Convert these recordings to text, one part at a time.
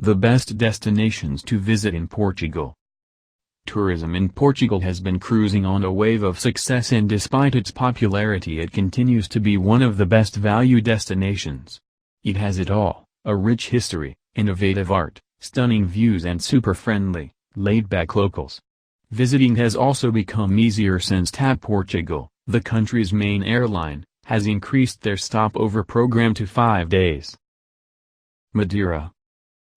The best destinations to visit in Portugal. Tourism in Portugal has been cruising on a wave of success, and despite its popularity it continues to be one of the best value destinations. It has it all: a rich history, innovative art, stunning views and super friendly, laid-back locals. Visiting has also become easier since TAP Portugal, the country's main airline, has increased their stopover program to 5 days. Madeira.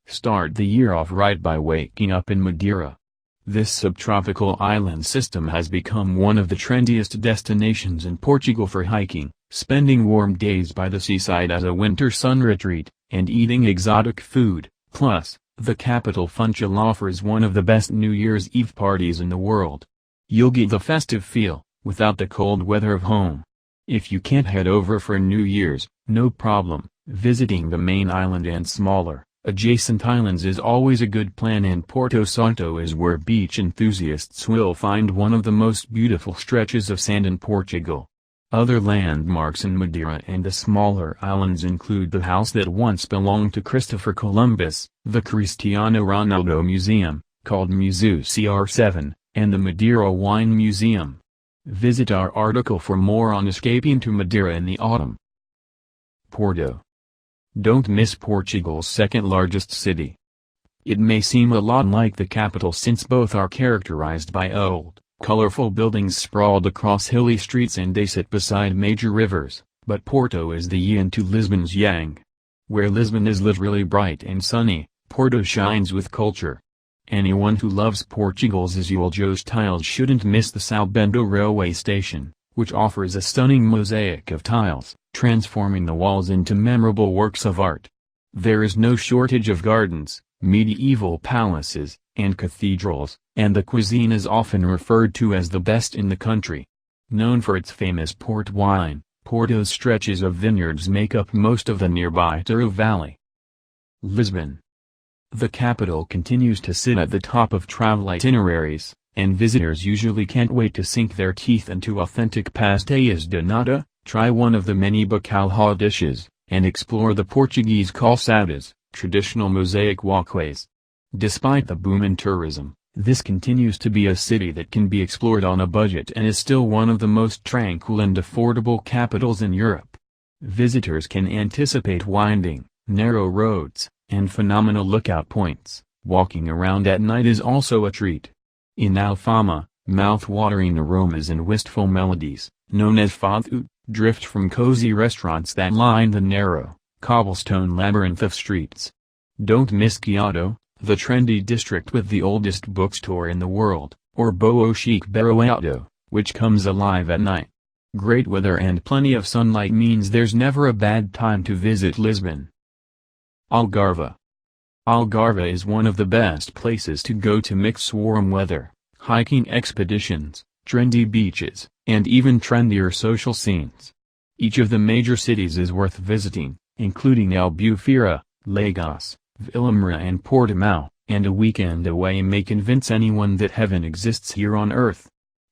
Start the year off right by waking up in Madeira. This subtropical island system has become one of the trendiest destinations in Portugal for hiking, spending warm days by the seaside as a winter sun retreat, and eating exotic food. Plus, the capital Funchal offers one of the best New Year's Eve parties in the world. You'll get the festive feel, without the cold weather of home. If you can't head over for New Year's, no problem, visiting the main island and smaller, adjacent islands is always a good plan, and Porto Santo is where beach enthusiasts will find one of the most beautiful stretches of sand in Portugal. Other landmarks in Madeira and the smaller islands include the house that once belonged to Christopher Columbus, the Cristiano Ronaldo Museum, called Museu CR7, and the Madeira Wine Museum. Visit our article for more on escaping to Madeira in the autumn. Porto. Don't miss Portugal's second-largest city. It may seem a lot like the capital since both are characterized by old, colorful buildings sprawled across hilly streets and they sit beside major rivers, but Porto is the yin to Lisbon's yang. Where Lisbon is literally bright and sunny, Porto shines with culture. Anyone who loves Portugal's usual style shouldn't miss the São Bento railway station, which offers a stunning mosaic of tiles, transforming the walls into memorable works of art. There is no shortage of gardens, medieval palaces, and cathedrals, and the cuisine is often referred to as the best in the country. Known for its famous port wine, Porto's stretches of vineyards make up most of the nearby Douro Valley. Lisbon. The capital continues to sit at the top of travel itineraries, and visitors usually can't wait to sink their teeth into authentic pastéis de nata, try one of the many bacalhau dishes, and explore the Portuguese calçadas, traditional mosaic walkways. Despite the boom in tourism, this continues to be a city that can be explored on a budget and is still one of the most tranquil and affordable capitals in Europe. Visitors can anticipate winding, narrow roads, and phenomenal lookout points. Walking around at night is also a treat. In Alfama, mouth-watering aromas and wistful melodies, known as fado, drift from cozy restaurants that line the narrow, cobblestone labyrinth of streets. Don't miss Kyoto, the trendy district with the oldest bookstore in the world, or Boa Chic Baroado, which comes alive at night. Great weather and plenty of sunlight means there's never a bad time to visit Lisbon. Algarve. Algarve is one of the best places to go to mix warm weather, hiking expeditions, trendy beaches, and even trendier social scenes. Each of the major cities is worth visiting, including Albufeira, Lagos, Vilamara and Portimão, and a weekend away may convince anyone that heaven exists here on earth.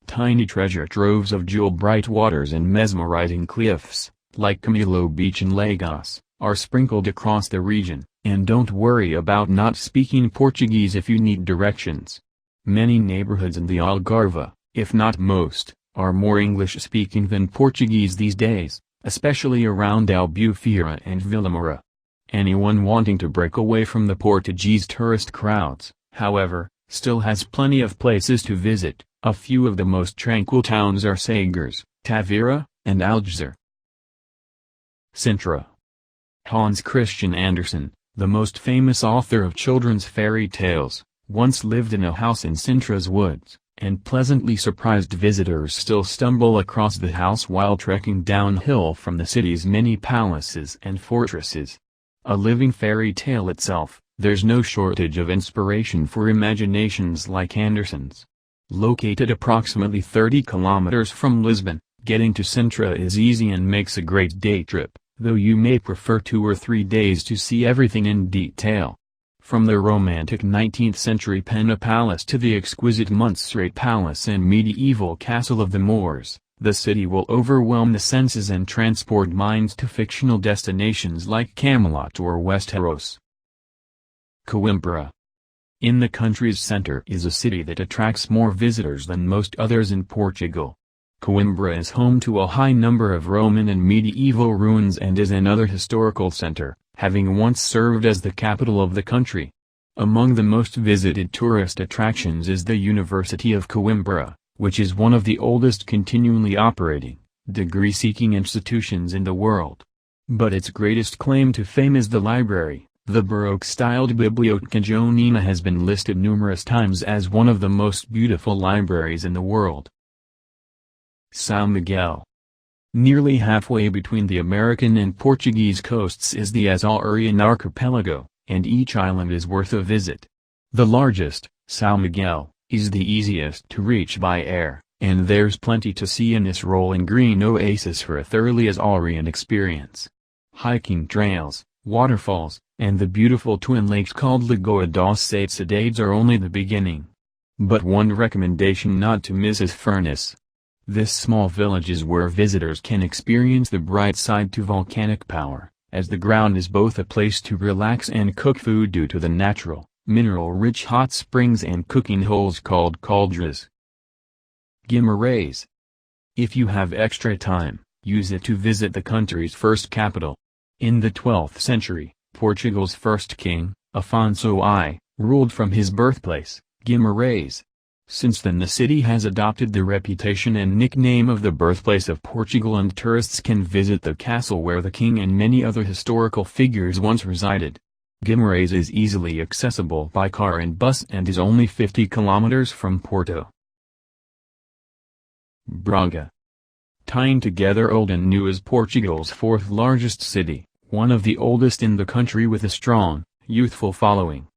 Tiny treasure troves of jewel-bright waters and mesmerizing cliffs, like Camilo Beach in Lagos, are sprinkled across the region, and don't worry about not speaking Portuguese if you need directions. Many neighborhoods in the Algarve, if not most, are more English-speaking than Portuguese these days, especially around Albufeira and Vilamara. Anyone wanting to break away from the Portuguese tourist crowds, however, still has plenty of places to visit. A few of the most tranquil towns are Sagres, Tavira, and Algésiras. Sintra. Hans Christian Andersen, the most famous author of children's fairy tales, once lived in a house in Sintra's woods, and pleasantly surprised visitors still stumble across the house while trekking downhill from the city's many palaces and fortresses. A living fairy tale itself, there's no shortage of inspiration for imaginations like Andersen's. Located approximately 30 kilometers from Lisbon, getting to Sintra is easy and makes a great day trip, though you may prefer 2 or 3 days to see everything in detail. From the romantic 19th-century Pena Palace to the exquisite Montserrat Palace and medieval Castle of the Moors, the city will overwhelm the senses and transport minds to fictional destinations like Camelot or Westeros. Coimbra. In the country's center is a city that attracts more visitors than most others in Portugal. Coimbra is home to a high number of Roman and medieval ruins and is another historical center, having once served as the capital of the country. Among the most visited tourist attractions is the University of Coimbra, which is one of the oldest continually operating, degree-seeking institutions in the world. But its greatest claim to fame is the library. The Baroque-styled Biblioteca Joanina has been listed numerous times as one of the most beautiful libraries in the world. São Miguel. Nearly halfway between the American and Portuguese coasts is the Azorian archipelago, and each island is worth a visit. The largest, São Miguel, is the easiest to reach by air, and there's plenty to see in this rolling green oasis for a thoroughly Azorian experience. Hiking trails, waterfalls, and the beautiful twin lakes called Lagoa das Sete Cidades are only the beginning. But one recommendation not to miss is Furnace. This small village is where visitors can experience the bright side to volcanic power, as the ground is both a place to relax and cook food due to the natural, mineral-rich hot springs and cooking holes called caldeiras. Guimarães. If you have extra time, use it to visit the country's first capital. In the 12th century, Portugal's first king, Afonso I, ruled from his birthplace, Guimarães. Since then the city has adopted the reputation and nickname of the birthplace of Portugal, and tourists can visit the castle where the king and many other historical figures once resided. Guimarães is easily accessible by car and bus and is only 50 kilometers from Porto. Braga. Tying together old and new is Portugal's fourth largest city, one of the oldest in the country with a strong, youthful following.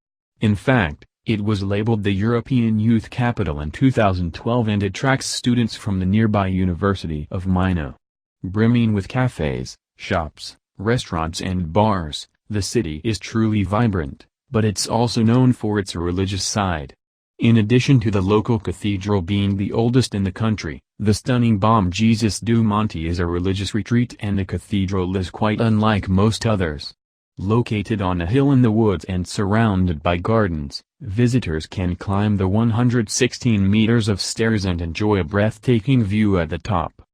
In fact, it was labeled the European Youth Capital in 2012 and attracts students from the nearby University of Minho. Brimming with cafes, shops, restaurants and bars, the city is truly vibrant, but it's also known for its religious side. In addition to the local cathedral being the oldest in the country, the stunning Bom Jesus do Monte is a religious retreat, and the cathedral is quite unlike most others. Located on a hill in the woods and surrounded by gardens, visitors can climb the 116 meters of stairs and enjoy a breathtaking view at the top.